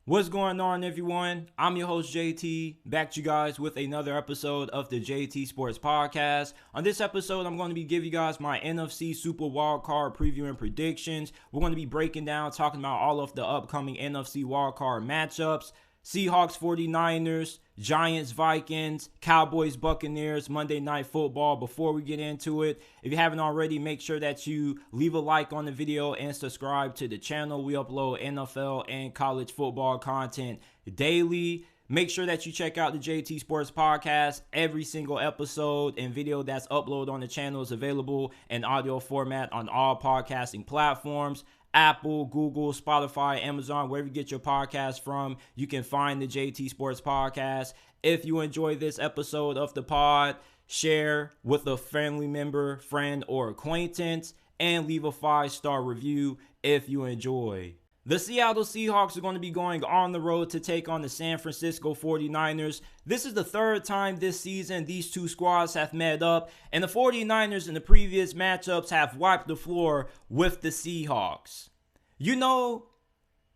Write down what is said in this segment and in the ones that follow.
What's going on, everyone? I'm your host, JT, back to you guys with another episode of the JT Sports Podcast. On this episode, I'm going to be giving you guys my NFC Super Wildcard preview and predictions. We're going to be breaking down, talking about all of the upcoming NFC Wildcard matchups. Seahawks, 49ers, Giants, Vikings, Cowboys, Buccaneers, Monday Night Football. Before we get into it, if you haven't already, make sure that you leave a like on the video and subscribe to the channel. We upload NFL and college football content daily. Make sure that you check out the JT Sports Podcast. Every single episode and video that's uploaded on the channel is available in audio format on all podcasting platforms. Apple, Google, Spotify, Amazon, wherever you get your podcast from, you can find the JT Sports Podcast. If you enjoy this episode of the pod, share with a family member, friend, or acquaintance, and leave a 5-star review if you enjoy. The Seattle Seahawks are going to be going on the road to take on the San Francisco 49ers. This is the third time this season these two squads have met up, and the 49ers in the previous matchups have wiped the floor with the Seahawks. You know,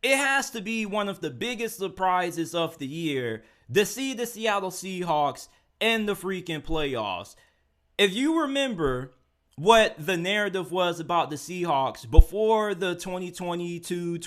it has to be one of the biggest surprises of the year to see the Seattle Seahawks in the freaking playoffs. If you remember what the narrative was about the Seahawks before the 2022-2023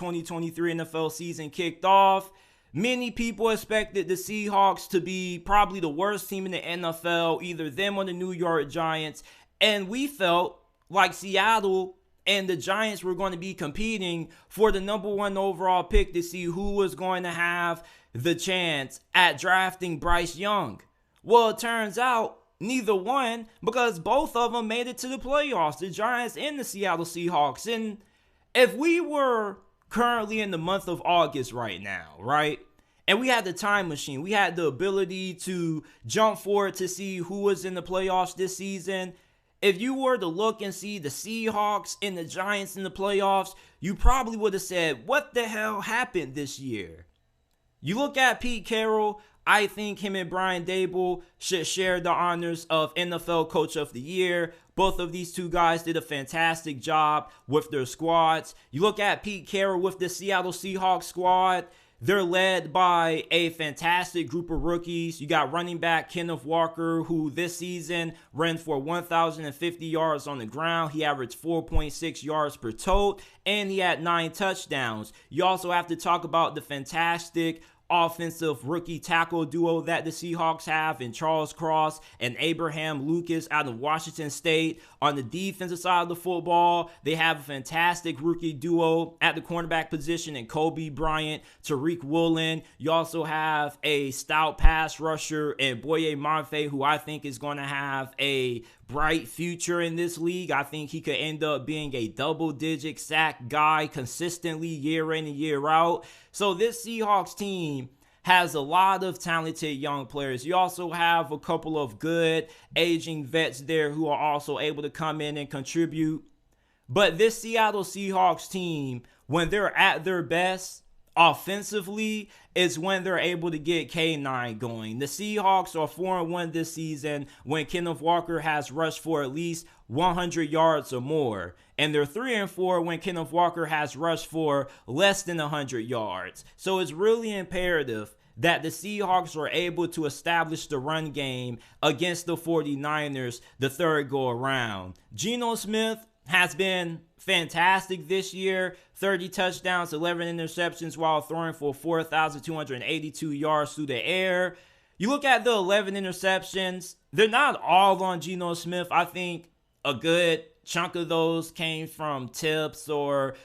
NFL season kicked off, many people expected the Seahawks to be probably the worst team in the NFL, either them or the New York Giants, and we felt like Seattle and the Giants were going to be competing for the number one overall pick to see who was going to have the chance at drafting Bryce Young. Well, it turns out neither one, because both of them made it to the playoffs, the Giants and the Seattle Seahawks. And if we were currently in the month of August right now, right, and we had the time machine, we had the ability to jump forward to see who was in the playoffs this season, if you were to look and see the Seahawks and the Giants in the playoffs, you probably would have said, what the hell happened this year? You look at Pete Carroll, I think him and Brian Daboll should share the honors of NFL Coach of the Year. Both of these two guys did a fantastic job with their squads. You look at Pete Carroll with the Seattle Seahawks squad. They're led by a fantastic group of rookies. You got running back Kenneth Walker, who this season ran for 1,050 yards on the ground. He averaged 4.6 yards per tote, and he had 9 touchdowns. You also have to talk about the fantastic offensive rookie tackle duo that the Seahawks have in Charles Cross and Abraham Lucas out of Washington State. On the defensive side of the football, they have a fantastic rookie duo at the cornerback position in Kobe Bryant, Tariq Woolen. You also have a stout pass rusher in Boye Mafe, who I think is going to have a bright future in this league. I think he could end up being a double-digit sack guy consistently year in and year out. So this Seahawks team has a lot of talented young players. You also have a couple of good aging vets there who are also able to come in and contribute. But this Seattle Seahawks team, when they're at their best offensively, is when they're able to get K9 going. The Seahawks are 4-1 this season when Kenneth Walker has rushed for at least 100 yards or more. And they're 3-4 when Kenneth Walker has rushed for less than 100 yards. So it's really imperative that the Seahawks are able to establish the run game against the 49ers the third go around. Geno Smith has been fantastic this year. 30 touchdowns, 11 interceptions while throwing for 4,282 yards through the air. You look at the 11 interceptions, they're not all on Geno Smith. I think a good chunk of those came from tips or,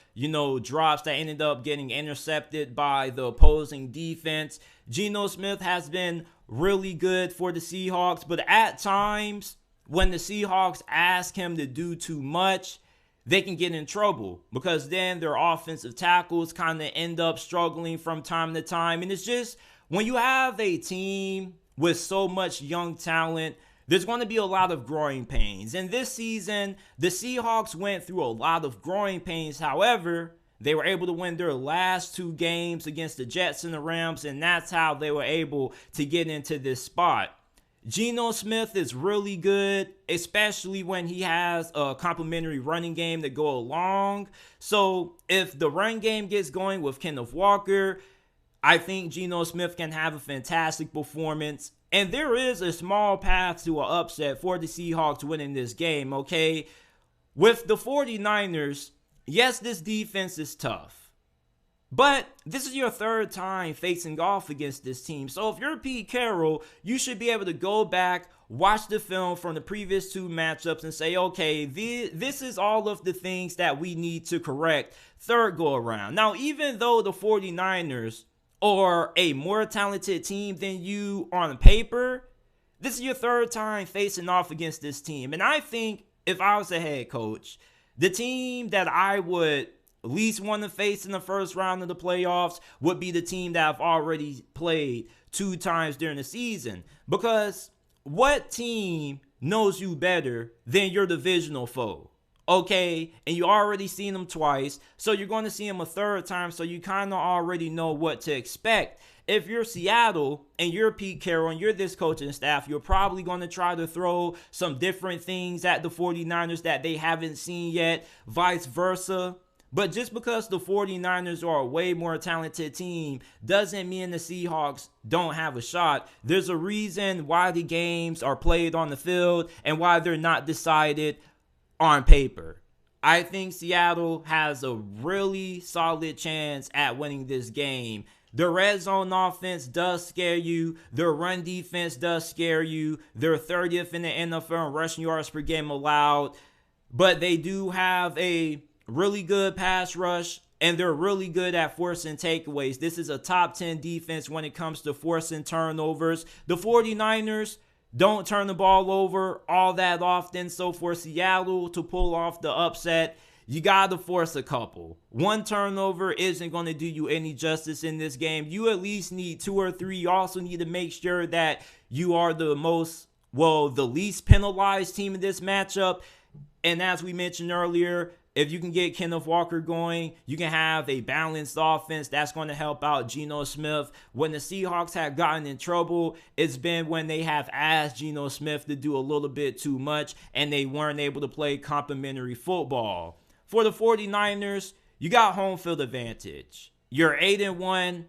drops that ended up getting intercepted by the opposing defense. Geno Smith has been really good for the Seahawks, but at times when the Seahawks ask him to do too much, they can get in trouble because then their offensive tackles kind of end up struggling from time to time. And it's just when you have a team with so much young talent, there's going to be a lot of growing pains. And this season, the Seahawks went through a lot of growing pains. However, they were able to win their last 2 games against the Jets and the Rams, and that's how they were able to get into this spot. Geno Smith is really good, especially when he has a complimentary running game to go along. So if the run game gets going with Kenneth Walker, I think Geno Smith can have a fantastic performance. And there is a small path to an upset for the Seahawks winning this game, okay? With the 49ers, yes, this defense is tough. But this is your third time facing off against this team. So if you're Pete Carroll, you should be able to go back, watch the film from the previous two matchups and say, okay, this is all of the things that we need to correct third go around. Now, even though the 49ers are a more talented team than you on paper, this is your third time facing off against this team. And I think if I was a head coach, the team that I would least want to face in the first round of the playoffs would be the team that I've already played 2 times during the season. Because what team knows you better than your divisional foe? Okay, and you already seen them twice, so you're going to see them a third time, so you kind of already know what to expect. If you're Seattle and you're Pete Carroll and you're this coaching staff, you're probably going to try to throw some different things at the 49ers that they haven't seen yet, vice versa. But just because the 49ers are a way more talented team doesn't mean the Seahawks don't have a shot. There's a reason why the games are played on the field and why they're not decided on paper. I think Seattle has a really solid chance at winning this game. The red zone offense does scare you. Their run defense does scare you. They're 30th in the NFL in rushing yards per game allowed. But they do have a really good pass rush, and they're really good at forcing takeaways. This is a top 10 defense when it comes to forcing turnovers. The 49ers don't turn the ball over all that often. So for Seattle to pull off the upset, you got to force a couple. 1 turnover isn't going to do you any justice in this game. You at least need 2 or 3. You also need to make sure that you are the least penalized team in this matchup. And as we mentioned earlier, if you can get Kenneth Walker going, you can have a balanced offense. That's going to help out Geno Smith. When the Seahawks have gotten in trouble, it's been when they have asked Geno Smith to do a little bit too much and they weren't able to play complementary football. For the 49ers, you got home field advantage. You're 8-1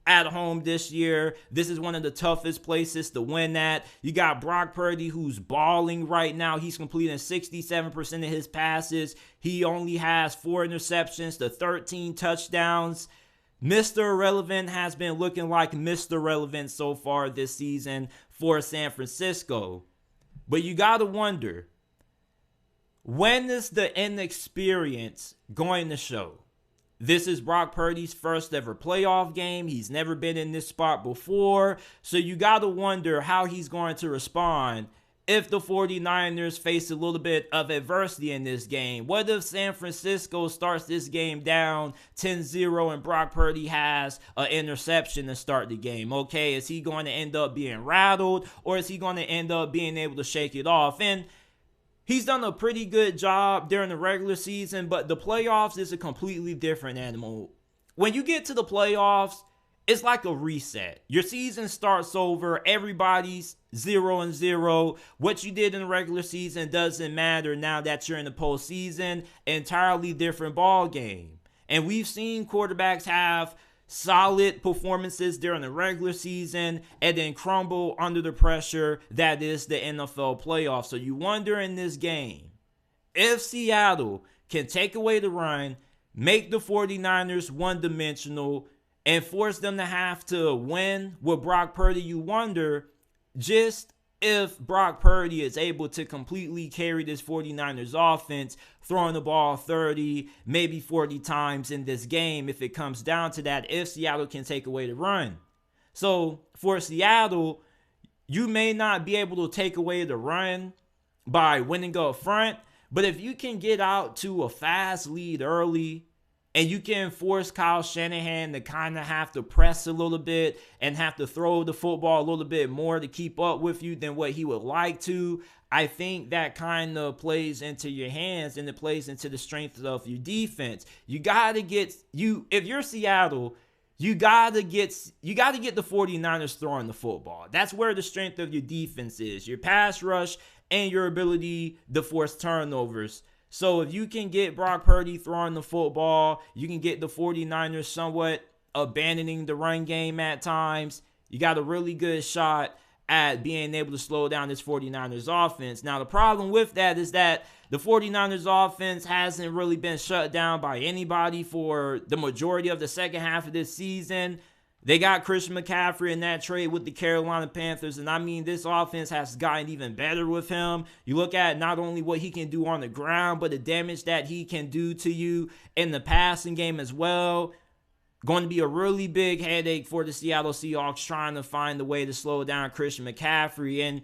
at home this year. This is one of the toughest places to win at. You got Brock Purdy, who's balling right now. He's completing 67% of his passes. He only has 4 interceptions to 13 touchdowns. Mr. Irrelevant has been looking like Mr. Irrelevant so far this season for San Francisco. But you got to wonder, when is the inexperience going to show? This is Brock Purdy's first ever playoff game. He's never been in this spot before. So you got to wonder how he's going to respond if the 49ers face a little bit of adversity in this game. What if San Francisco starts this game down 10-0 and Brock Purdy has an interception to start the game? Okay, is he going to end up being rattled, or is he going to end up being able to shake it off? And he's done a pretty good job during the regular season, but the playoffs is a completely different animal. When you get to the playoffs, it's like a reset. Your season starts over. Everybody's 0-0. What you did in the regular season doesn't matter now that you're in the postseason. Entirely different ball game. And we've seen quarterbacks have solid performances during the regular season and then crumble under the pressure that is the NFL playoffs. So you wonder in this game, if Seattle can take away the run, make the 49ers one-dimensional, and force them to have to win with Brock Purdy, you wonder just if Brock Purdy is able to completely carry this 49ers offense, throwing the ball 30, maybe 40 times in this game, if it comes down to that, if Seattle can take away the run. So for Seattle, you may not be able to take away the run by winning up front, but if you can get out to a fast lead early, and you can force Kyle Shanahan to kind of have to press a little bit and have to throw the football a little bit more to keep up with you than what he would like to, I think that kind of plays into your hands and it plays into the strength of your defense. You got to get, if you're Seattle, you got to get the 49ers throwing the football. That's where the strength of your defense is, your pass rush and your ability to force turnovers. So if you can get Brock Purdy throwing the football, you can get the 49ers somewhat abandoning the run game at times, you got a really good shot at being able to slow down this 49ers offense. Now, the problem with that is that the 49ers offense hasn't really been shut down by anybody for the majority of the second half of this season. They got Christian McCaffrey in that trade with the Carolina Panthers, and I mean, this offense has gotten even better with him. You look at not only what he can do on the ground, but the damage that he can do to you in the passing game as well. Going to be a really big headache for the Seattle Seahawks trying to find a way to slow down Christian McCaffrey, and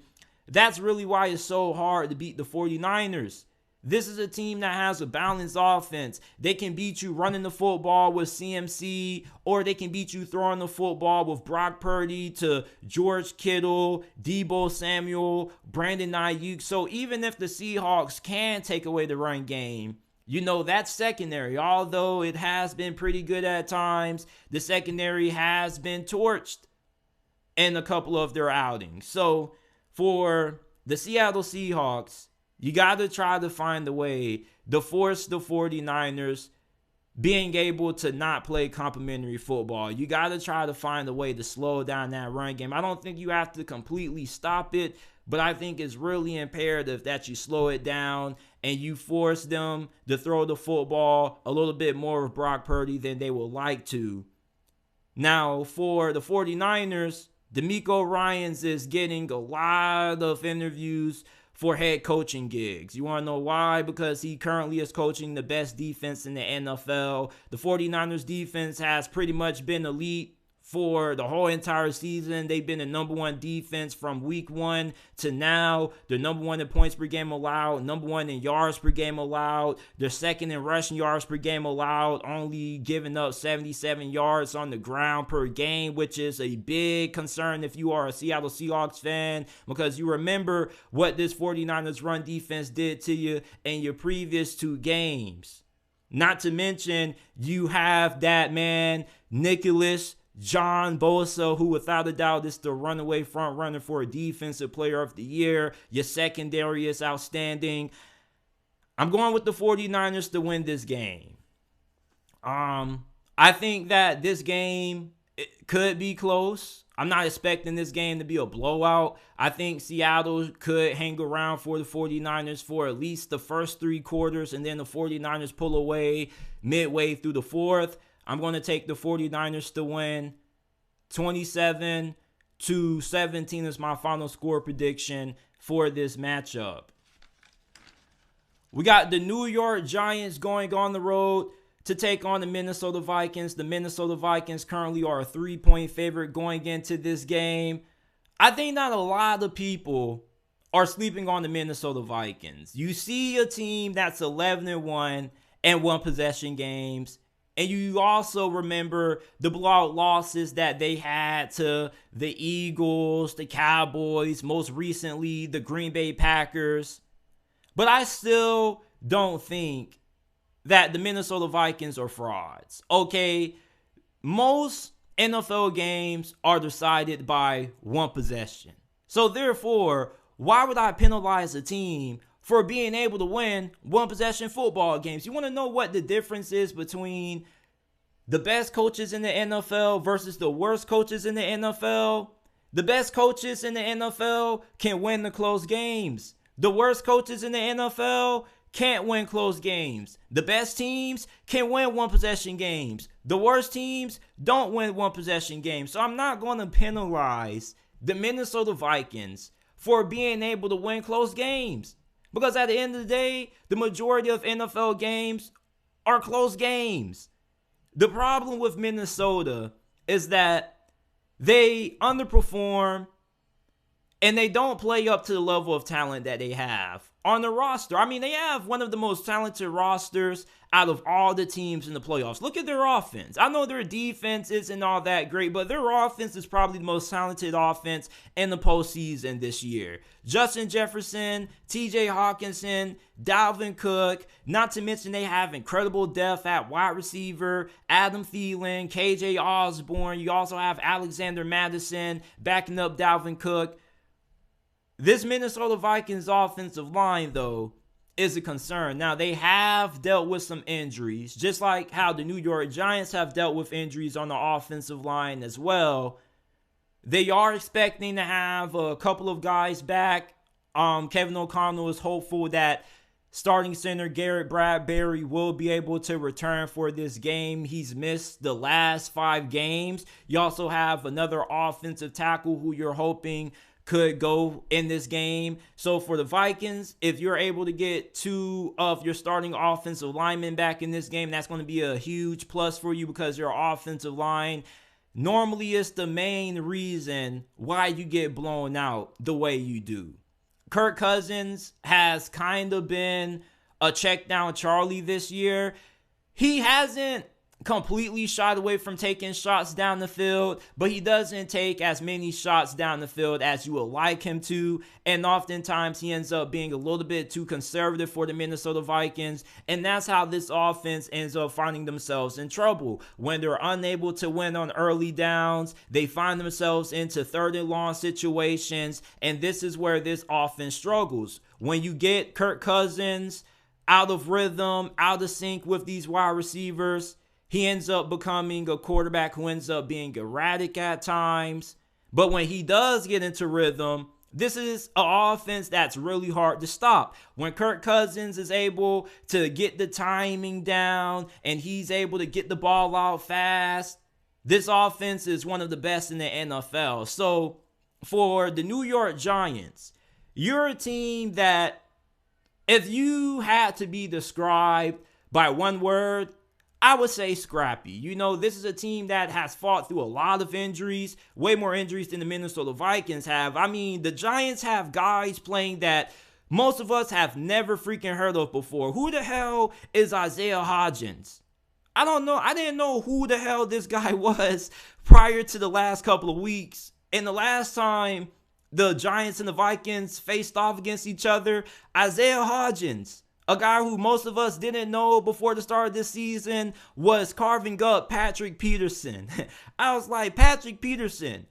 that's really why it's so hard to beat the 49ers. This is a team that has a balanced offense. They can beat you running the football with CMC, or they can beat you throwing the football with Brock Purdy to George Kittle, Deebo Samuel, Brandon Ayuk. So even if the Seahawks can take away the run game, you know, that secondary, although it has been pretty good at times, the secondary has been torched in a couple of their outings. So for the Seattle Seahawks, you got to try to find a way to force the 49ers being able to not play complimentary football. You got to try to find a way to slow down that run game. I don't think you have to completely stop it, but I think it's really imperative that you slow it down and you force them to throw the football a little bit more with Brock Purdy than they would like to. Now, for the 49ers, DeMeco Ryans is getting a lot of interviews for head coaching gigs. You want to know why? Because he currently is coaching the best defense in the NFL. The 49ers defense has pretty much been elite for the whole entire season. They've been the number one defense from week 1 to now. They're number 1 in points per game allowed, number 1 in yards per game allowed. They're second in rushing yards per game allowed, only giving up 77 yards on the ground per game, which is a big concern if you are a Seattle Seahawks fan, because you remember what this 49ers run defense did to you in your previous 2 games. Not to mention, you have that man, Nicholas John Bosa, who without a doubt is the runaway front runner for Defensive Player of the Year. Your secondary is outstanding. I'm going with the 49ers to win this game. I think that this game could be close. I'm not expecting this game to be a blowout. I think Seattle could hang around for the 49ers for at least the first 3 quarters, and then the 49ers pull away midway through the 4th. I'm going to take the 49ers to win. 27-17 is my final score prediction for this matchup. We got the New York Giants going on the road to take on the Minnesota Vikings. The Minnesota Vikings currently are a 3-point favorite going into this game. I think not a lot of people are sleeping on the Minnesota Vikings. You see a team that's 11-1 and 1 possession games. And you also remember the blowout losses that they had to the Eagles, the Cowboys, most recently the Green Bay Packers. But I still don't think that the Minnesota Vikings are frauds. Okay, most NFL games are decided by 1 possession. So therefore, why would I penalize a team for being able to win 1 possession football games? You want to know what the difference is between the best coaches in the NFL versus the worst coaches in the NFL? The best coaches in the NFL can win the close games. The worst coaches in the NFL can't win close games. The best teams can win 1 possession games. The worst teams don't win 1 possession games. So I'm not going to penalize the Minnesota Vikings for being able to win close games. Because at the end of the day, the majority of NFL games are close games. The problem with Minnesota is that they underperform and they don't play up to the level of talent that they have on the roster. I mean, they have one of the most talented rosters out of all the teams in the playoffs. Look at their offense. I know their defense isn't all that great, but their offense is probably the most talented offense in the postseason this year. Justin Jefferson, TJ Hawkinson, Dalvin Cook, not to mention they have incredible depth at wide receiver, Adam Thielen, KJ Osborne. You also have Alexander Madison backing up Dalvin Cook. This Minnesota Vikings offensive line, though, is a concern. Now, they have dealt with some injuries, just like how the New York Giants have dealt with injuries on the offensive line as well. They are expecting to have a couple of guys back. Kevin O'Connell is hopeful that starting center Garrett Bradbury will be able to return for this game. He's missed the last 5 games. You also have another offensive tackle who you're hoping could go in this game. So for the Vikings, if you're able to get 2 of your starting offensive linemen back in this game, that's going to be a huge plus for you, because your offensive line normally is the main reason why you get blown out the way you do. Kirk Cousins has kind of been a check down Charlie this year. He hasn't completely shied away from taking shots down the field, but he doesn't take as many shots down the field as you would like him to, and oftentimes he ends up being a little bit too conservative for the Minnesota Vikings, and that's how this offense ends up finding themselves in trouble. When they're unable to win on early downs, they find themselves into 3rd and long situations, and this is where this offense struggles. When you get Kirk Cousins out of rhythm, out of sync with these wide receivers, he ends up becoming a quarterback who ends up being erratic at times. But when he does get into rhythm, this is an offense that's really hard to stop. When Kirk Cousins is able to get the timing down and he's able to get the ball out fast, this offense is one of the best in the NFL. So for the New York Giants, you're a team that, if you had to be described by one word, I would say scrappy. You know, this is a team that has fought through a lot of injuries, way more injuries than the Minnesota Vikings have. I mean, the Giants have guys playing that most of us have never freaking heard of before. Who the hell is Isaiah Hodgins? I don't know. I didn't know who the hell this guy was prior to the last couple of weeks. And the last time the Giants and the Vikings faced off against each other, Isaiah Hodgins, a guy who most of us didn't know before the start of this season, was carving up Patrick Peterson. I was like, Patrick Peterson,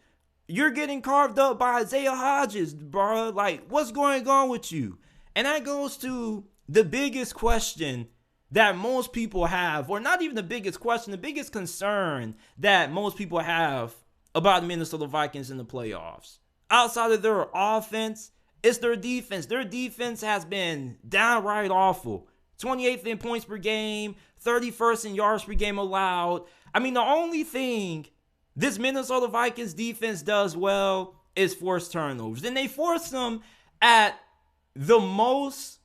you're getting carved up by Isaiah Hodgins, bro. Like, what's going on with you? And that goes to the biggest question that most people have, or not even the biggest question, the biggest concern that most people have about the Minnesota Vikings in the playoffs. Outside of their offense, it's their defense. Their defense has been downright awful. 28th in points per game, 31st in yards per game allowed. I mean, the only thing this Minnesota Vikings defense does well is force turnovers. And they force them at the most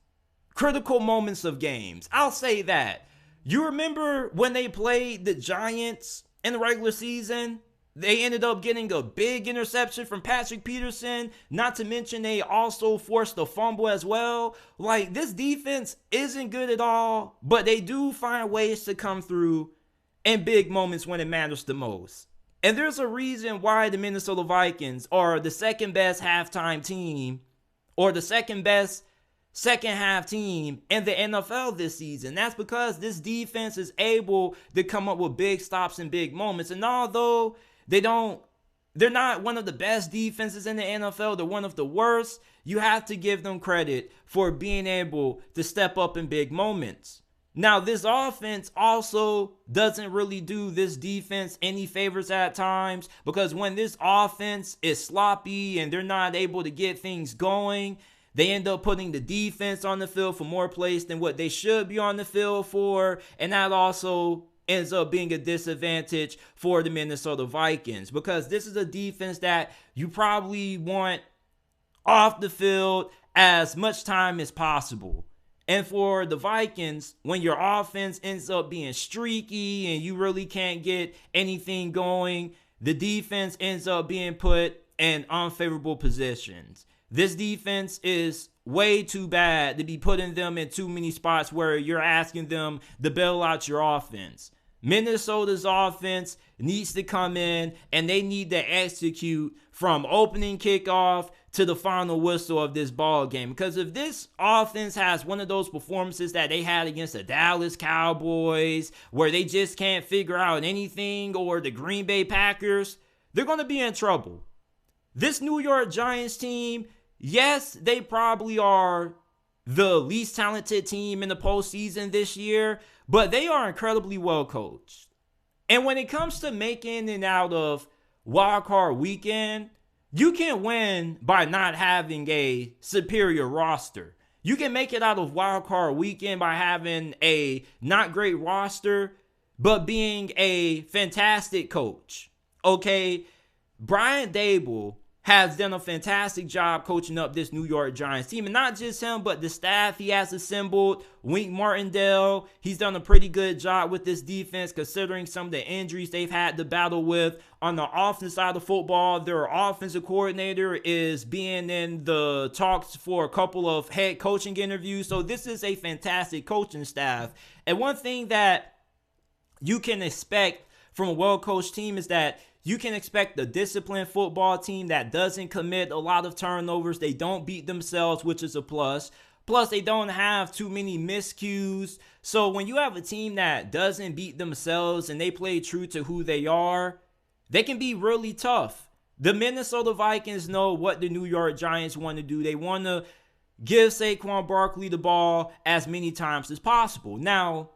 critical moments of games. I'll say that. You remember when they played the Giants in the regular season? They ended up getting a big interception from Patrick Peterson. Not to mention they also forced a fumble as well. Like, this defense isn't good at all, but they do find ways to come through in big moments when it matters the most. And there's a reason why the Minnesota Vikings are the second best halftime team, or the second best second half team in the NFL this season. That's because this defense is able to come up with big stops and big moments. And although they're not one of the best defenses in the NFL, they're one of the worst, you have to give them credit for being able to step up in big moments. Now, this offense also doesn't really do this defense any favors at times, because when this offense is sloppy and they're not able to get things going, they end up putting the defense on the field for more plays than what they should be on the field for, and that also ends up being a disadvantage for the Minnesota Vikings, because this is a defense that you probably want off the field as much time as possible. And for the Vikings, when your offense ends up being streaky and you really can't get anything going, the defense ends up being put in unfavorable positions. This defense is way too bad to be putting them in too many spots where you're asking them to bail out your offense. Minnesota's offense needs to come in and they need to execute from opening kickoff to the final whistle of this ball game. Because if this offense has one of those performances that they had against the Dallas Cowboys, where they just can't figure out anything, or the Green Bay Packers, they're going to be in trouble. This New York Giants team, yes, they probably are the least talented team in the postseason this year, but they are incredibly well coached. And when it comes to making it out of wildcard weekend, you can win by not having a superior roster. You can make it out of wildcard weekend by having a not great roster, but being a fantastic coach. Okay, Brian Daboll has done a fantastic job coaching up this New York Giants team. And not just him, but the staff he has assembled. Wink Martindale, he's done a pretty good job with this defense considering some of the injuries they've had to battle with. On the offensive side of football, their offensive coordinator is being in the talks for a couple of head coaching interviews. So this is a fantastic coaching staff. And one thing that you can expect from a well-coached team is that you can expect a disciplined football team that doesn't commit a lot of turnovers. They don't beat themselves, which is a plus. Plus, they don't have too many miscues. So when you have a team that doesn't beat themselves and they play true to who they are, they can be really tough. The Minnesota Vikings know what the New York Giants want to do. They want to give Saquon Barkley the ball as many times as possible. Now,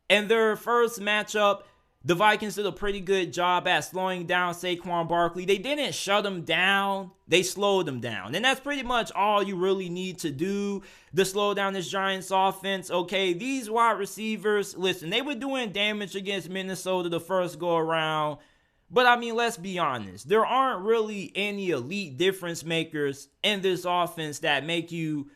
in their first matchup, the Vikings did a pretty good job at slowing down Saquon Barkley. They didn't shut him down. They slowed him down. And that's pretty much all you really need to do to slow down this Giants offense. Okay, these wide receivers, listen, they were doing damage against Minnesota the first go around. But I mean, let's be honest. There aren't really any elite difference makers in this offense that make you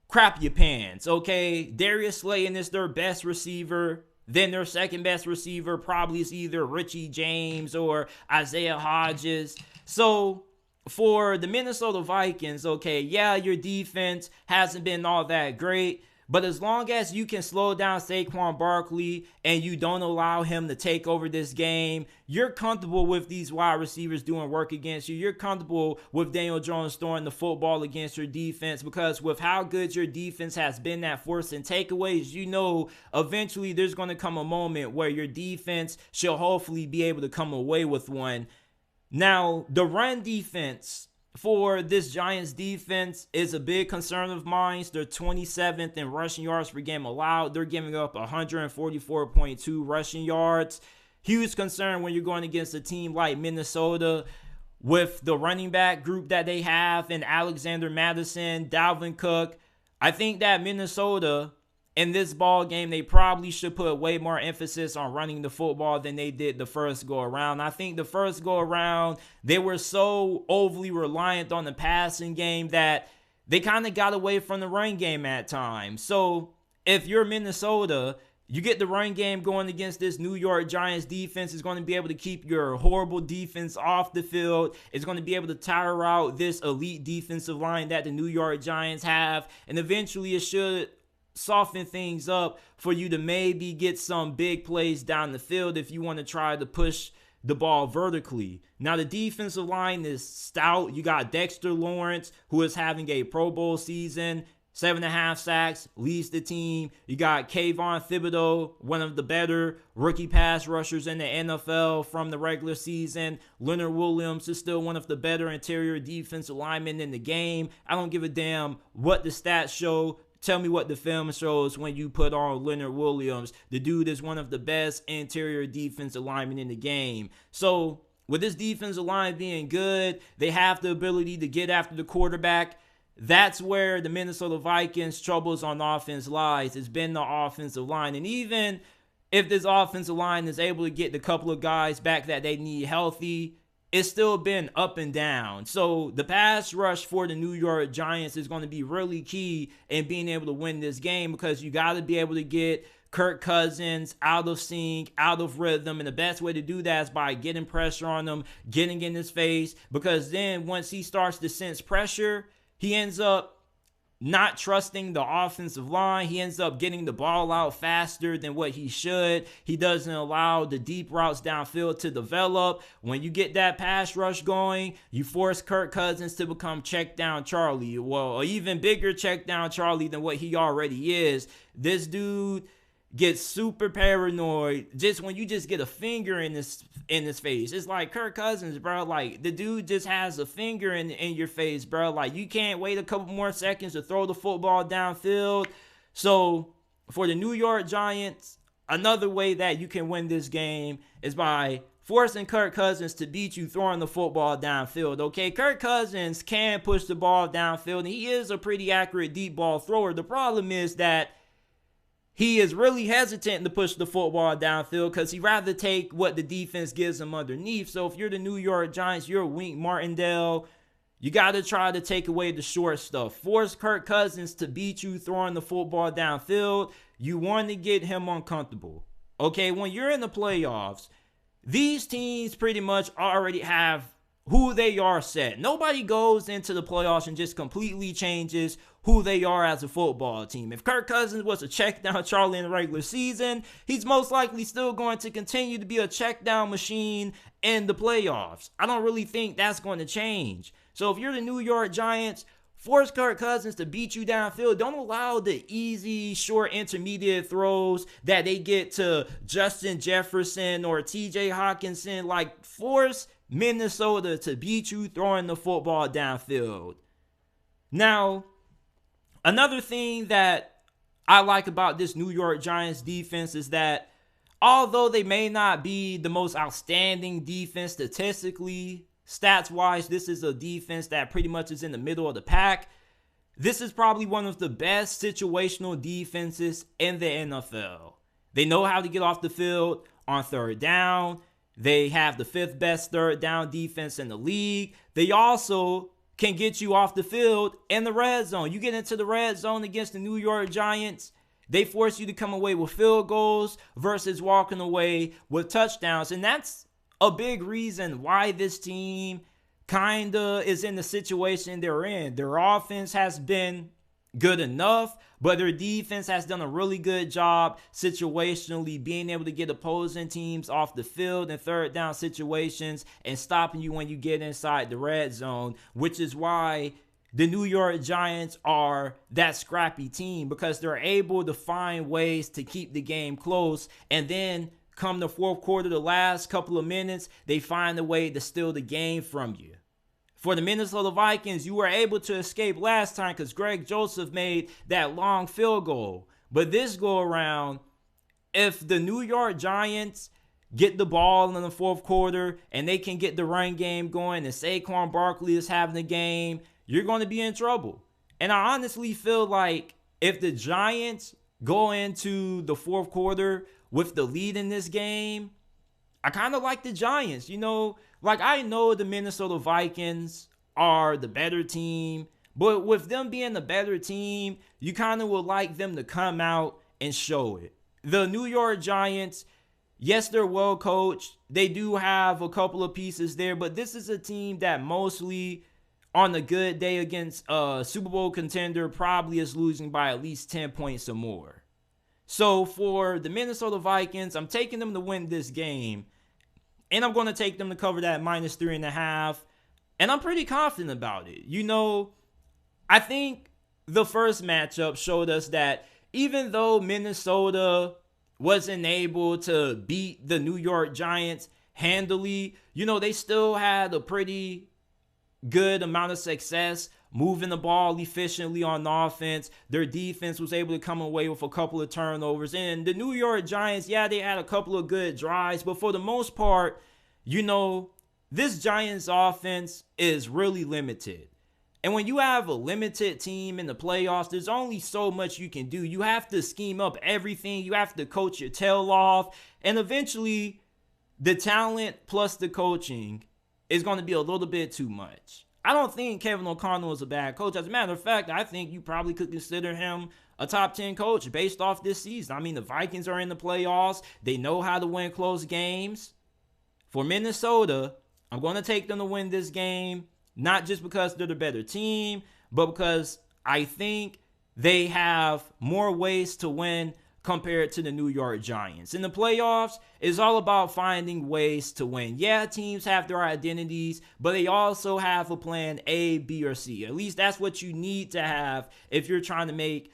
crap your pants. Okay, Darius Slayton is their best receiver. Then their second best receiver probably is either Richie James or Isaiah Hodges. So for the Minnesota Vikings, okay, yeah, your defense hasn't been all that great. But as long as you can slow down Saquon Barkley and you don't allow him to take over this game, you're comfortable with these wide receivers doing work against you. You're comfortable with Daniel Jones throwing the football against your defense, because with how good your defense has been at forcing takeaways, you know eventually there's going to come a moment where your defense should hopefully be able to come away with one. Now, the run defense for this Giants defense is a big concern of mine. They're 27th in rushing yards per game allowed. They're giving up 144.2 rushing yards. Huge concern when you're going against a team like Minnesota with the running back group that they have in Alexander Mattison, Dalvin Cook. I think that Minnesota, in this ball game, they probably should put way more emphasis on running the football than they did the first go around. I think the first go around, they were so overly reliant on the passing game that they kind of got away from the run game at times. So if you're Minnesota, you get the run game going against this New York Giants defense. Is going to be able to keep your horrible defense off the field. It's going to be able to tire out this elite defensive line that the New York Giants have. And eventually it should soften things up for you to maybe get some big plays down the field if you want to try to push the ball vertically. Now, the defensive line is stout. You got Dexter Lawrence, who is having a Pro Bowl season, 7.5 sacks, leads the team. You got Kayvon Thibodeau, one of the better rookie pass rushers in the NFL from the regular season. Leonard Williams is still one of the better interior defensive linemen in the game. I don't give a damn what the stats show. Tell me what the film shows when you put on Leonard Williams. The dude is one of the best interior defensive linemen in the game. So with this defensive line being good, they have the ability to get after the quarterback. That's where the Minnesota Vikings' troubles on offense lies. It's been the offensive line. And even if this offensive line is able to get the couple of guys back that they need healthy, it's still been up and down. So the pass rush for the New York Giants is going to be really key in being able to win this game, because you got to be able to get Kirk Cousins out of sync, out of rhythm. And the best way to do that is by getting pressure on him, getting in his face, because then once he starts to sense pressure, he ends up not trusting the offensive line. He ends up getting the ball out faster than what he should. He doesn't allow the deep routes downfield to develop. When you get that pass rush going, you force Kirk Cousins to become check down Charlie. Well, an even bigger check down Charlie than what he already is. This dude get super paranoid just when you just get a finger in his face. It's like Kirk Cousins, bro. Like, the dude just has a finger in your face, bro. Like, you can't wait a couple more seconds to throw the football downfield. So for the New York Giants, another way that you can win this game is by forcing Kirk Cousins to beat you throwing the football downfield, okay? Kirk Cousins can push the ball downfield, and he is a pretty accurate deep ball thrower. The problem is that he is really hesitant to push the football downfield because he'd rather take what the defense gives him underneath. So if you're the New York Giants, you're Wink Martindale, you got to try to take away the short stuff. Force Kirk Cousins to beat you throwing the football downfield. You want to get him uncomfortable. Okay, when you're in the playoffs, these teams pretty much already have who they are set. Nobody goes into the playoffs and just completely changes who they are as a football team. If Kirk Cousins was a check down Charlie in the regular season, he's most likely still going to continue to be a check down machine in the playoffs. I don't really think that's going to change. So if you're the New York Giants, force Kirk Cousins to beat you downfield. Don't allow the easy, short, intermediate throws that they get to Justin Jefferson or TJ Hawkinson. Like, force Minnesota to beat you throwing the football downfield. Now, another thing that I like about this New York Giants defense is that although they may not be the most outstanding defense statistically, stats-wise, this is a defense that pretty much is in the middle of the pack. This is probably one of the best situational defenses in the NFL. They know how to get off the field on third down. They have the 5th best third down defense in the league. They also can get you off the field in the red zone. You get into the red zone against the New York Giants, they force you to come away with field goals versus walking away with touchdowns. And that's a big reason why this team kind of is in the situation they're in. Their offense has been good enough, but their defense has done a really good job situationally being able to get opposing teams off the field in third down situations and stopping you when you get inside the red zone, which is why the New York Giants are that scrappy team, because they're able to find ways to keep the game close, and then come the fourth quarter, the last couple of minutes, they find a way to steal the game from you. For the Minnesota Vikings, you were able to escape last time because Greg Joseph made that long field goal. But this go around, if the New York Giants get the ball in the fourth quarter and they can get the run game going and Saquon Barkley is having the game, you're going to be in trouble. And I honestly feel like if the Giants go into the fourth quarter with the lead in this game, I kind of like the Giants. You know, like, I know the Minnesota Vikings are the better team, but with them being the better team, you kind of would like them to come out and show it. The New York Giants, yes, they're well coached. They do have a couple of pieces there, but this is a team that mostly on a good day against a Super Bowl contender probably is losing by at least 10 points or more. So for the Minnesota Vikings, I'm taking them to win this game. And I'm going to take them to cover that -3.5. And I'm pretty confident about it. You know, I think the first matchup showed us that even though Minnesota wasn't able to beat the New York Giants handily, you know, they still had a pretty good amount of success moving the ball efficiently on offense. Their defense was able to come away with a couple of turnovers. And the New York Giants, yeah, they had a couple of good drives, but for the most part, you know, this Giants offense is really limited. And when you have a limited team in the playoffs, there's only so much you can do. You have to scheme up everything. You have to coach your tail off. And eventually, the talent plus the coaching is going to be a little bit too much. I don't think Kevin O'Connell is a bad coach. As a matter of fact, I think you probably could consider him a top 10 coach based off this season. I mean, the Vikings are in the playoffs. They know how to win close games. For Minnesota, I'm going to take them to win this game, not just because they're the better team, but because I think they have more ways to win compared to the New York Giants. In the playoffs, it's all about finding ways to win. Yeah, teams have their identities, but they also have a plan A, B, or C. At least that's what you need to have if you're trying to make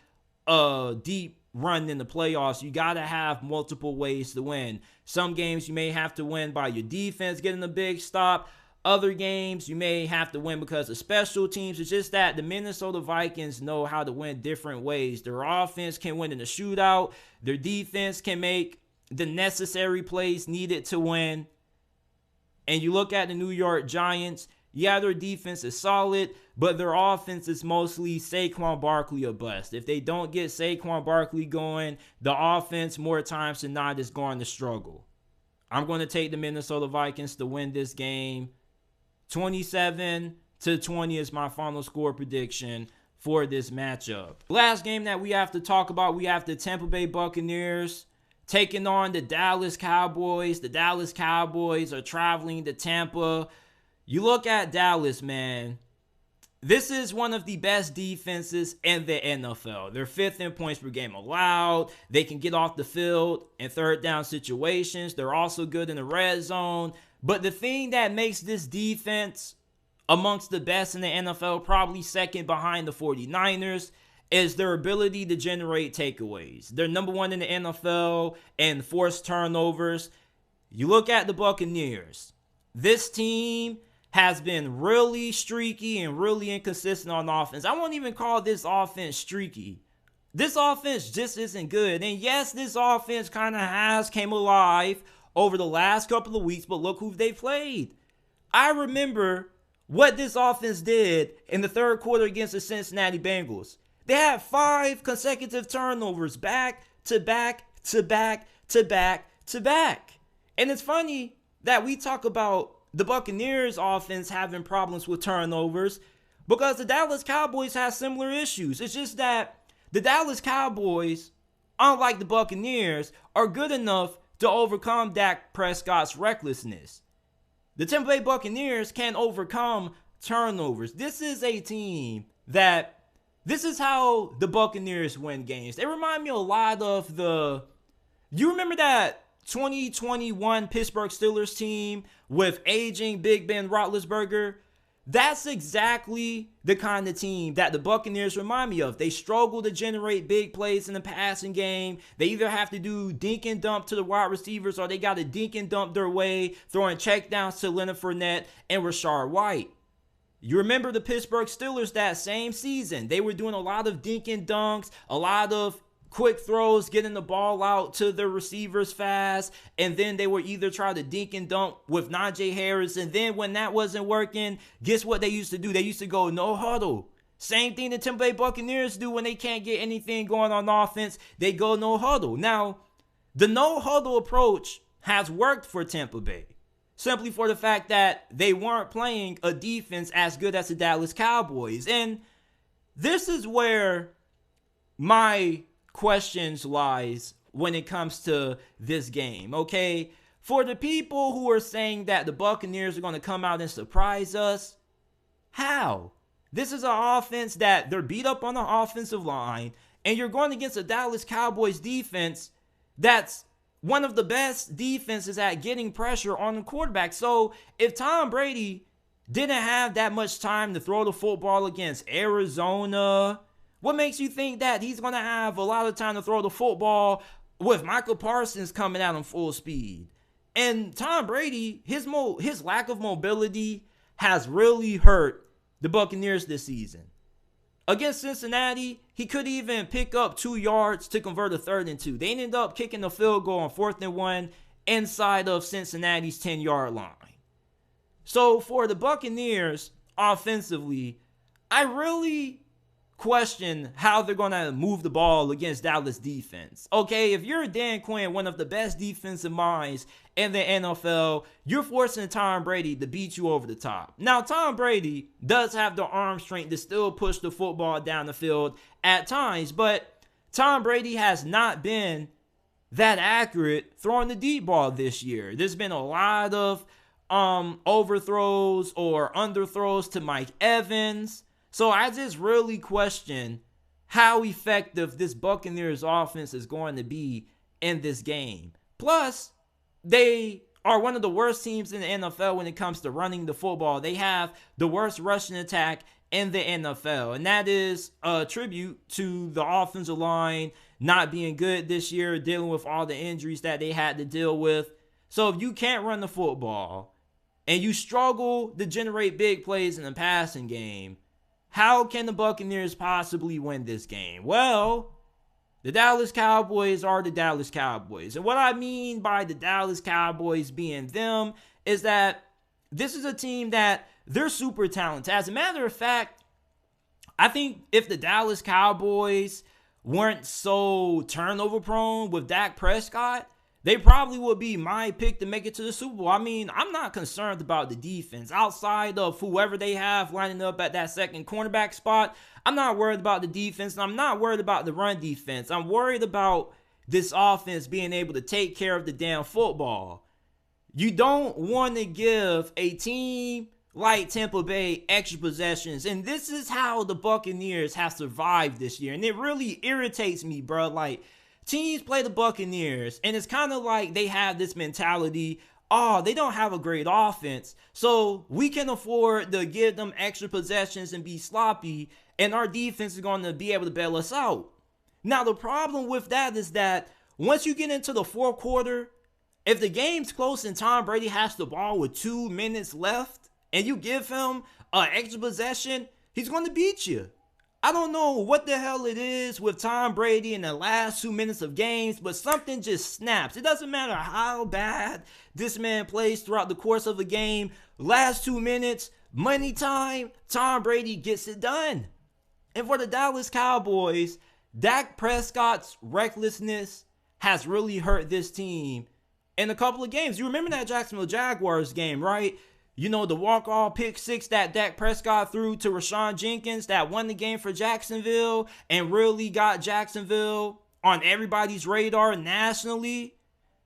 a deep run in the playoffs, you got to have multiple ways to win. Some games you may have to win by your defense getting a big stop. Other games you may have to win because of special teams. It's just that the Minnesota Vikings know how to win different ways. Their offense can win in a shootout. Their defense can make the necessary plays needed to win. And you look at the New York Giants, yeah, their defense is solid, but their offense is mostly Saquon Barkley or bust. If they don't get Saquon Barkley going, the offense more times than not is going to struggle. I'm going to take the Minnesota Vikings to win this game. 27-20 is my final score prediction for this matchup. Last game that we have to talk about, we have the Tampa Bay Buccaneers taking on the Dallas Cowboys. The Dallas Cowboys are traveling to Tampa. You look at Dallas, man. This is one of the best defenses in the NFL. They're 5th in points per game allowed. They can get off the field in third down situations. They're also good in the red zone. But the thing that makes this defense amongst the best in the NFL, probably second behind the 49ers, is their ability to generate takeaways. They're number 1 in the NFL in forced turnovers. You look at the Buccaneers. This team has been really streaky and really inconsistent on offense. I won't even call this offense streaky. This offense just isn't good. And yes, this offense kind of has came alive over the last couple of weeks, but look who they played. I remember what this offense did in the third quarter against the Cincinnati Bengals. They had 5 consecutive turnovers back to back to back to back to back. And it's funny that we talk about the Buccaneers offense having problems with turnovers because the Dallas Cowboys have similar issues. It's just that the Dallas Cowboys, unlike the Buccaneers, are good enough to overcome Dak Prescott's recklessness. The Tampa Bay Buccaneers can overcome turnovers. This is a team that, this is how the Buccaneers win games. They remind me a lot of you remember that 2021 Pittsburgh Steelers team with aging Big Ben Roethlisberger? That's exactly the kind of team that the Buccaneers remind me of. They struggle to generate big plays in the passing game. They either have to do dink and dump to the wide receivers or they got to dink and dump their way, throwing checkdowns to Leonard Fournette and Rashard White. You remember the Pittsburgh Steelers that same season. They were doing a lot of dink and dunks, a lot of quick throws, getting the ball out to the receivers fast, and then they would either try to dink and dunk with Najee Harris, and then when that wasn't working, guess what they used to do? They used to go no huddle. Same thing the Tampa Bay Buccaneers do when they can't get anything going on offense. They go no huddle. Now, the no huddle approach has worked for Tampa Bay, simply for the fact that they weren't playing a defense as good as the Dallas Cowboys. And this is where my questions lies when it comes to this game, okay? For the people who are saying that the Buccaneers are going to come out and surprise us, how? This is an offense that they're beat up on the offensive line, and you're going against a Dallas Cowboys defense that's one of the best defenses at getting pressure on the quarterback. So if Tom Brady didn't have that much time to throw the football against Arizona, what makes you think that he's going to have a lot of time to throw the football with Michael Parsons coming out in full speed? And Tom Brady, his lack of mobility has really hurt the Buccaneers this season. Against Cincinnati, he could even pick up 2 yards to convert a 3rd and 2. They ended up kicking the field goal on 4th and 1 inside of Cincinnati's 10-yard line. So for the Buccaneers offensively, I really question how they're going to move the ball against Dallas defense. Okay, if you're Dan Quinn, one of the best defensive minds in the NFL, you're forcing Tom Brady to beat you over the top. Now, Tom Brady does have the arm strength to still push the football down the field at times, but Tom Brady has not been that accurate throwing the deep ball this year. There's been a lot of overthrows or underthrows to Mike Evans. So I just really question how effective this Buccaneers offense is going to be in this game. Plus, they are one of the worst teams in the NFL when it comes to running the football. They have the worst rushing attack in the NFL. And that is a tribute to the offensive line not being good this year, dealing with all the injuries that they had to deal with. So if you can't run the football and you struggle to generate big plays in the passing game, how can the Buccaneers possibly win this game? Well, the Dallas Cowboys are the Dallas Cowboys. And what I mean by the Dallas Cowboys being them is that this is a team that they're super talented. As a matter of fact, I think if the Dallas Cowboys weren't so turnover prone with Dak Prescott, they probably would be my pick to make it to the Super Bowl. I mean, I'm not concerned about the defense. Outside of whoever they have lining up at that second cornerback spot, I'm not worried about the defense, and I'm not worried about the run defense. I'm worried about this offense being able to take care of the damn football. You don't want to give a team like Tampa Bay extra possessions, and this is how the Buccaneers have survived this year, and it really irritates me, bro. Like, teams play the Buccaneers, and it's kind of like they have this mentality, oh, they don't have a great offense, so we can afford to give them extra possessions and be sloppy, and our defense is going to be able to bail us out. Now, the problem with that is that once you get into the fourth quarter, if the game's close and Tom Brady has the ball with 2 minutes left, and you give him an extra possession, he's going to beat you. I don't know what the hell it is with Tom Brady in the last 2 minutes of games, but something just snaps. It doesn't matter how bad this man plays throughout the course of a game. Last 2 minutes, money time, Tom Brady gets it done. And for the Dallas Cowboys, Dak Prescott's recklessness has really hurt this team in a couple of games. You remember that Jacksonville Jaguars game, right? You know, the walk-off pick six that Dak Prescott threw to Rashawn Jenkins that won the game for Jacksonville and really got Jacksonville on everybody's radar nationally.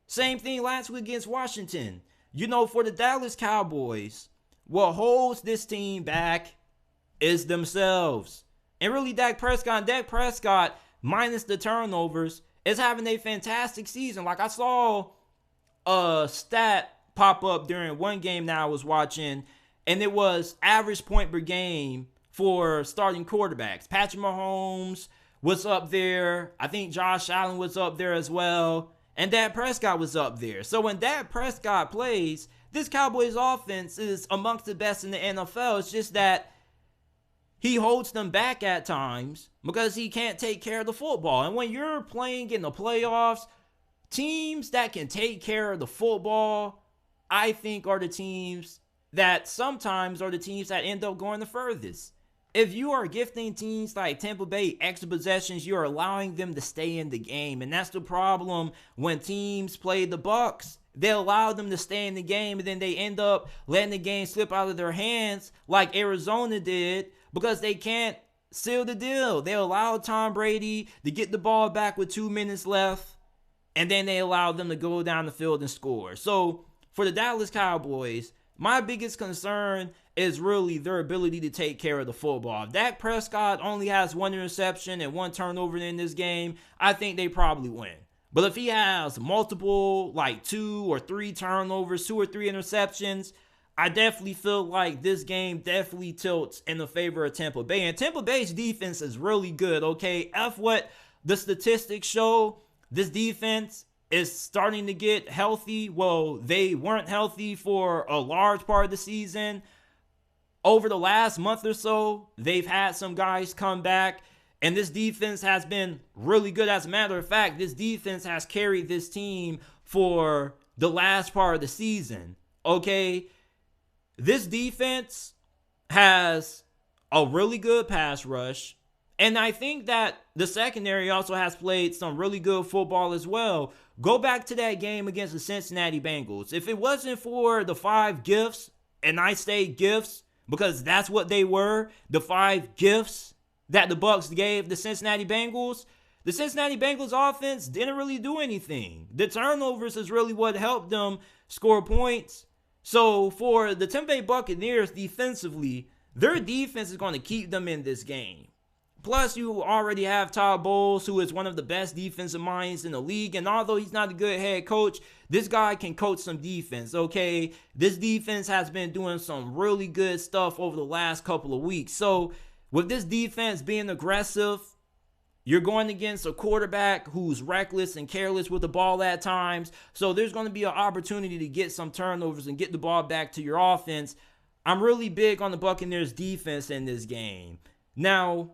Same thing last week against Washington. You know, for the Dallas Cowboys, what holds this team back is themselves. And really, Dak Prescott, minus the turnovers, is having a fantastic season. Like, I saw a stat pop up during one game that I was watching, and it was average point per game for starting quarterbacks. Patrick Mahomes was up there. I think Josh Allen was up there as well. And Dak Prescott was up there. So when Dak Prescott plays, this Cowboys offense is amongst the best in the NFL. It's just that he holds them back at times because he can't take care of the football. And when you're playing in the playoffs, teams that can take care of the football, I think, are the teams that sometimes are the teams that end up going the furthest. If you are gifting teams like Tampa Bay extra possessions, you're allowing them to stay in the game. And that's the problem when teams play the Bucs. They allow them to stay in the game, and then they end up letting the game slip out of their hands like Arizona did because they can't seal the deal. They allow Tom Brady to get the ball back with 2 minutes left, and then they allow them to go down the field and score. So for the Dallas Cowboys, my biggest concern is really their ability to take care of the football. If Dak Prescott only has 1 interception and 1 turnover in this game, I think they probably win. But if he has multiple, like 2 or 3 turnovers, 2 or 3 interceptions, I definitely feel like this game definitely tilts in the favor of Tampa Bay. And Tampa Bay's defense is really good, okay? F what the statistics show, this defense is starting to get healthy. Well, they weren't healthy for a large part of the season. Over the last month or so, they've had some guys come back, and this defense has been really good. As a matter of fact, this defense has carried this team for the last part of the season, okay? This defense has a really good pass rush, and I think that the secondary also has played some really good football as well. Go back to that game against the Cincinnati Bengals. If it wasn't for the 5 gifts, and I say gifts because that's what they were, the 5 gifts that the Bucs gave the Cincinnati Bengals offense didn't really do anything. The turnovers is really what helped them score points. So for the Tampa Bay Buccaneers defensively, their defense is going to keep them in this game. Plus, you already have Todd Bowles, who is one of the best defensive minds in the league. And although he's not a good head coach, this guy can coach some defense, okay? This defense has been doing some really good stuff over the last couple of weeks. So, with this defense being aggressive, you're going against a quarterback who's reckless and careless with the ball at times. So, there's going to be an opportunity to get some turnovers and get the ball back to your offense. I'm really big on the Buccaneers defense in this game. Now,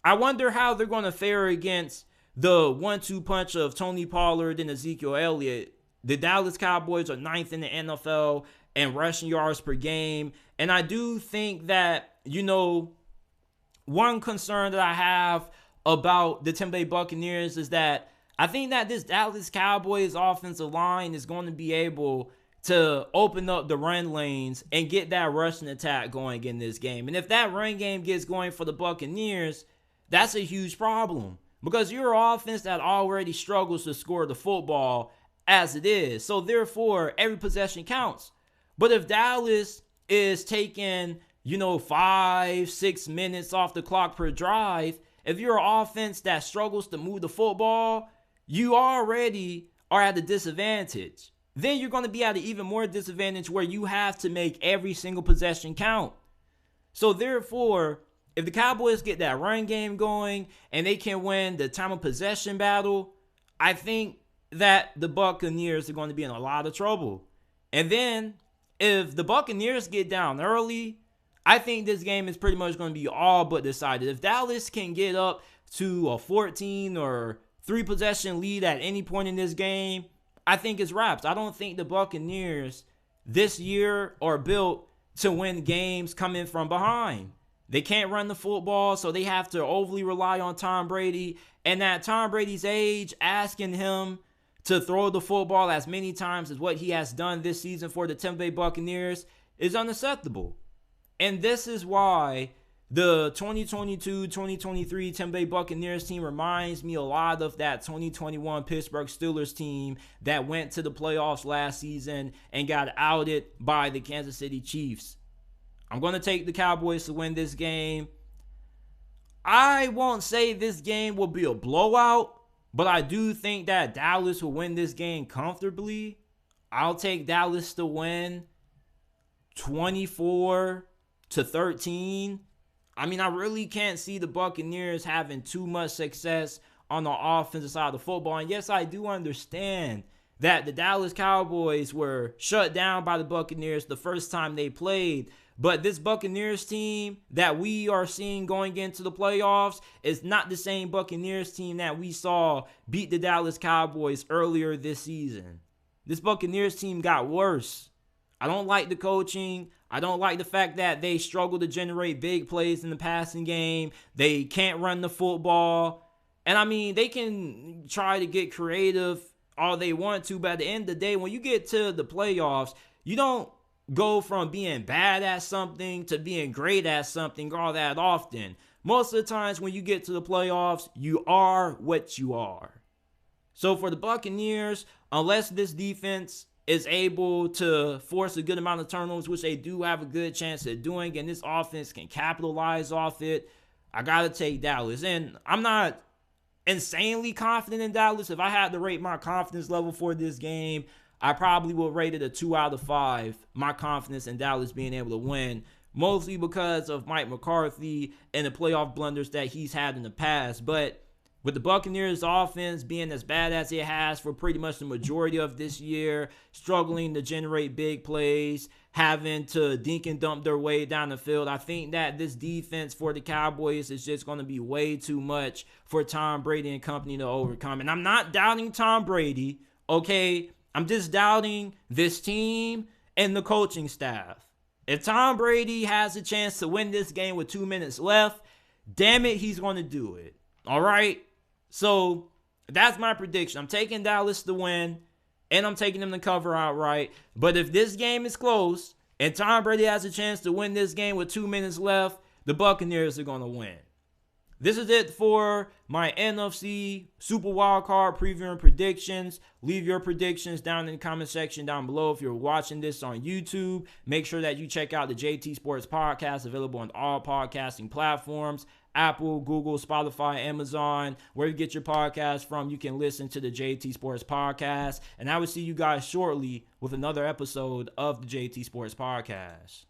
I wonder how they're going to fare against the 1-2 punch of Tony Pollard and Ezekiel Elliott. The Dallas Cowboys are 9th in the NFL in rushing yards per game. And I do think that, one concern that I have about the Tampa Bay Buccaneers is that I think that this Dallas Cowboys offensive line is going to be able to open up the run lanes and get that rushing attack going in this game. And if that run game gets going for the Buccaneers, that's a huge problem because you're an offense that already struggles to score the football as it is. So therefore, every possession counts. But if Dallas is taking, 5-6 minutes off the clock per drive, if you're an offense that struggles to move the football, you already are at a disadvantage. Then you're going to be at an even more disadvantage where you have to make every single possession count. So therefore, if the Cowboys get that run game going and they can win the time of possession battle, I think that the Buccaneers are going to be in a lot of trouble. And then if the Buccaneers get down early, I think this game is pretty much going to be all but decided. If Dallas can get up to a 14 or 3 possession lead at any point in this game, I think it's wraps. I don't think the Buccaneers this year are built to win games coming from behind. They can't run the football, so they have to overly rely on Tom Brady. And at Tom Brady's age, asking him to throw the football as many times as what he has done this season for the Tampa Bay Buccaneers is unacceptable. And this is why the 2022-2023 Tampa Bay Buccaneers team reminds me a lot of that 2021 Pittsburgh Steelers team that went to the playoffs last season and got outed by the Kansas City Chiefs. I'm going to take the Cowboys to win this game. I won't say this game will be a blowout, but I do think that Dallas will win this game comfortably. I'll take Dallas to win 24-13. I mean, I really can't see the Buccaneers having too much success on the offensive side of the football. And yes, I do understand that the Dallas Cowboys were shut down by the Buccaneers the first time they played. But this Buccaneers team that we are seeing going into the playoffs is not the same Buccaneers team that we saw beat the Dallas Cowboys earlier this season. This Buccaneers team got worse. I don't like the coaching. I don't like the fact that they struggle to generate big plays in the passing game. They can't run the football. And I mean, they can try to get creative all they want to, but at the end of the day, when you get to the playoffs, you don't go from being bad at something to being great at something all that often. Most of the times when you get to the playoffs, you are what you are. So for the Buccaneers, unless this defense is able to force a good amount of turnovers, which they do have a good chance at doing, and this offense can capitalize off it, I got to take Dallas. And I'm not insanely confident in Dallas. If I had to rate my confidence level for this game, I probably would rate it a 2 out of 5, my confidence in Dallas being able to win, mostly because of Mike McCarthy and the playoff blunders that he's had in the past. But with the Buccaneers offense being as bad as it has for pretty much the majority of this year, struggling to generate big plays, having to dink and dump their way down the field, I think that this defense for the Cowboys is just going to be way too much for Tom Brady and company to overcome. And I'm not doubting Tom Brady, okay? I'm just doubting this team and the coaching staff. If Tom Brady has a chance to win this game with 2 minutes left, damn it, he's going to do it. All right? So that's my prediction. I'm taking Dallas to win, and I'm taking them to cover outright. But if this game is close and Tom Brady has a chance to win this game with 2 minutes left, the Buccaneers are going to win. This is it for my NFC Super Wildcard preview and predictions. Leave your predictions down in the comment section down below. If you're watching this on YouTube, make sure that you check out the JT Sports Podcast, available on all podcasting platforms. Apple, Google, Spotify, Amazon, where you get your podcast from, you can listen to the JT Sports Podcast. And I will see you guys shortly with another episode of the JT Sports Podcast.